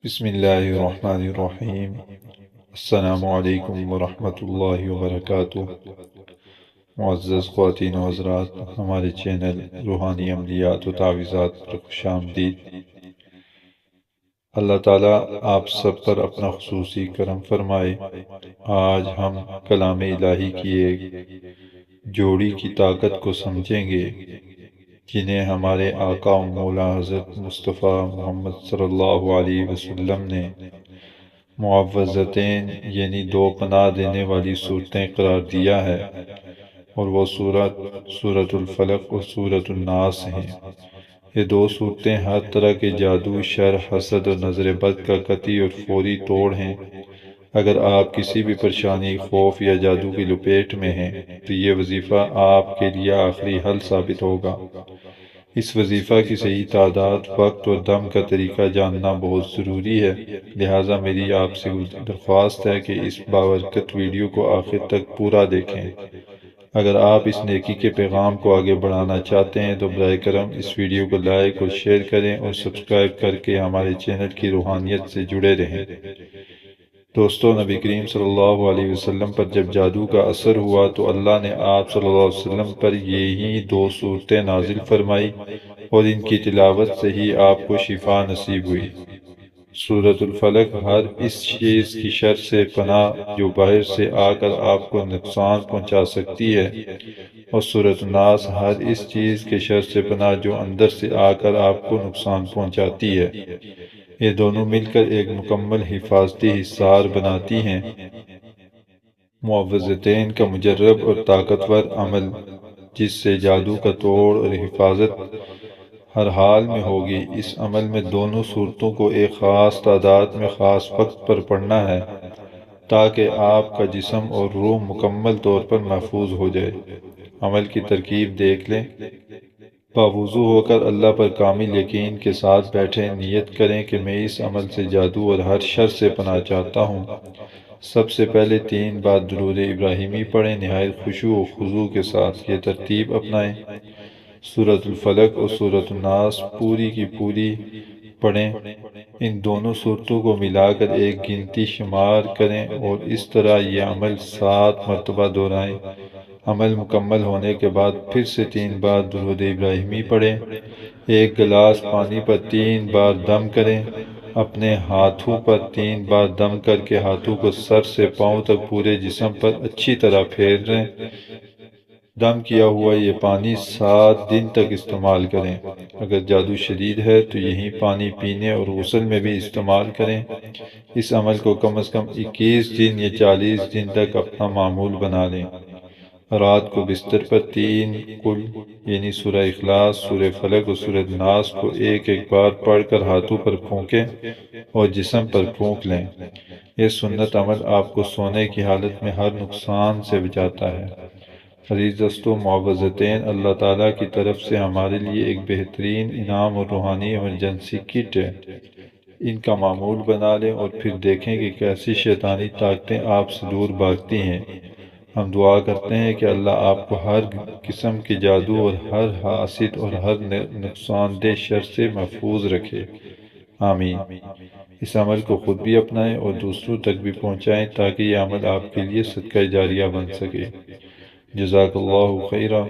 بسم اللہ الرحمن الرحیم۔ السلام علیکم ورحمۃ اللہ وبرکاتہ۔ معزز خواتین و حضرات، ہمارے چینل روحانی عملیات و تعویذات پر خوش آمدید۔ اللہ تعالیٰ آپ سب پر اپنا خصوصی کرم فرمائے۔ آج ہم کلام الہی کی ایک جوڑی کی طاقت کو سمجھیں گے جنہیں ہمارے آقا و مولا حضرت مصطفیٰ محمد صلی اللہ علیہ وسلم نے معوذتین یعنی دو پناہ دینے والی صورتیں قرار دیا ہے، اور وہ سورۃ الفلق اور سورۃ الناس ہیں۔ یہ دو صورتیں ہر طرح کے جادو، شر، حسد اور نظر بد کا قطعی اور فوری توڑ ہیں۔ اگر آپ کسی بھی پریشانی، خوف یا جادو کی لپیٹ میں ہیں تو یہ وظیفہ آپ کے لیے آخری حل ثابت ہوگا۔ اس وظیفہ کی صحیح تعداد، وقت اور دم کا طریقہ جاننا بہت ضروری ہے، لہٰذا میری آپ سے درخواست ہے کہ اس بابرکت ویڈیو کو آخر تک پورا دیکھیں۔ اگر آپ اس نیکی کے پیغام کو آگے بڑھانا چاہتے ہیں تو براہ کرم اس ویڈیو کو لائک اور شیئر کریں اور سبسکرائب کر کے ہمارے چینل کی روحانیت سے جڑے رہیں۔ دوستو، نبی کریم صلی اللہ علیہ وسلم پر جب جادو کا اثر ہوا تو اللہ نے آپ صلی اللہ علیہ وسلم پر یہی دو صورتیں نازل فرمائی، اور ان کی تلاوت سے ہی آپ کو شفا نصیب ہوئی۔ سورۃ الفلق ہر اس چیز کی شر سے پناہ جو باہر سے آ کر آپ کو نقصان پہنچا سکتی ہے، اور سورۃ الناس ہر اس چیز کے شر سے پناہ جو اندر سے آ کر آپ کو نقصان پہنچاتی ہے۔ یہ دونوں مل کر ایک مکمل حفاظتی حصار بناتی ہیں۔ معوذتین کا مجرب اور طاقتور عمل، جس سے جادو کا توڑ اور حفاظت ہر حال میں ہوگی۔ اس عمل میں دونوں صورتوں کو ایک خاص تعداد میں خاص وقت پر پڑھنا ہے تاکہ آپ کا جسم اور روح مکمل طور پر محفوظ ہو جائے۔ عمل کی ترکیب دیکھ لیں۔ باوضو ہو کر اللہ پر کامل یقین کے ساتھ بیٹھیں۔ نیت کریں کہ میں اس عمل سے جادو اور ہر شر سے پناہ چاہتا ہوں۔ سب سے پہلے 3 بار درود ابراہیمی پڑھیں، نہایت خشوع و خضوع کے ساتھ۔ یہ ترتیب اپنائیں۔ سورۃ الفلق اور سورۃ الناس پوری کی پوری پڑھیں۔ ان دونوں صورتوں کو ملا کر ایک گنتی شمار کریں اور اس طرح یہ عمل 7 مرتبہ دہرائیں۔ عمل مکمل ہونے کے بعد پھر سے 3 بار درود ابراہیمی پڑھیں۔ ایک گلاس پانی پر 3 بار دم کریں۔ اپنے ہاتھوں پر 3 بار دم کر کے ہاتھوں کو سر سے پاؤں تک پورے جسم پر اچھی طرح پھیریں۔ دم کیا ہوا یہ پانی 7 دن تک استعمال کریں۔ اگر جادو شدید ہے تو یہی پانی پینے اور غسل میں بھی استعمال کریں۔ اس عمل کو کم از کم 21 دن یا 40 دن تک اپنا معمول بنا لیں۔ رات کو بستر پر 3 قل یعنی سورہ اخلاص، سورہ فلق اور سورہ ناس کو ایک ایک بار پڑھ کر ہاتھوں پر پھونکیں اور جسم پر پھونک لیں۔ یہ سنت عمل آپ کو سونے کی حالت میں ہر نقصان سے بچاتا ہے۔ عزیز دوستو، معوذتین اللہ تعالیٰ کی طرف سے ہمارے لیے ایک بہترین انعام اور روحانی ایمرجنسی کٹ ہے۔ ان کا معمول بنا لیں اور پھر دیکھیں کہ کیسی شیطانی طاقتیں آپ سے دور بھاگتی ہیں۔ ہم دعا کرتے ہیں کہ اللہ آپ کو ہر قسم کے جادو اور ہر حاسد اور ہر نقصان دہ شر سے محفوظ رکھے۔ آمین۔ اس عمل کو خود بھی اپنائیں اور دوسروں تک بھی پہنچائیں تاکہ یہ عمل آپ کے لیے صدقہ جاریہ بن سکے۔ جزاک اللہ خیرہ۔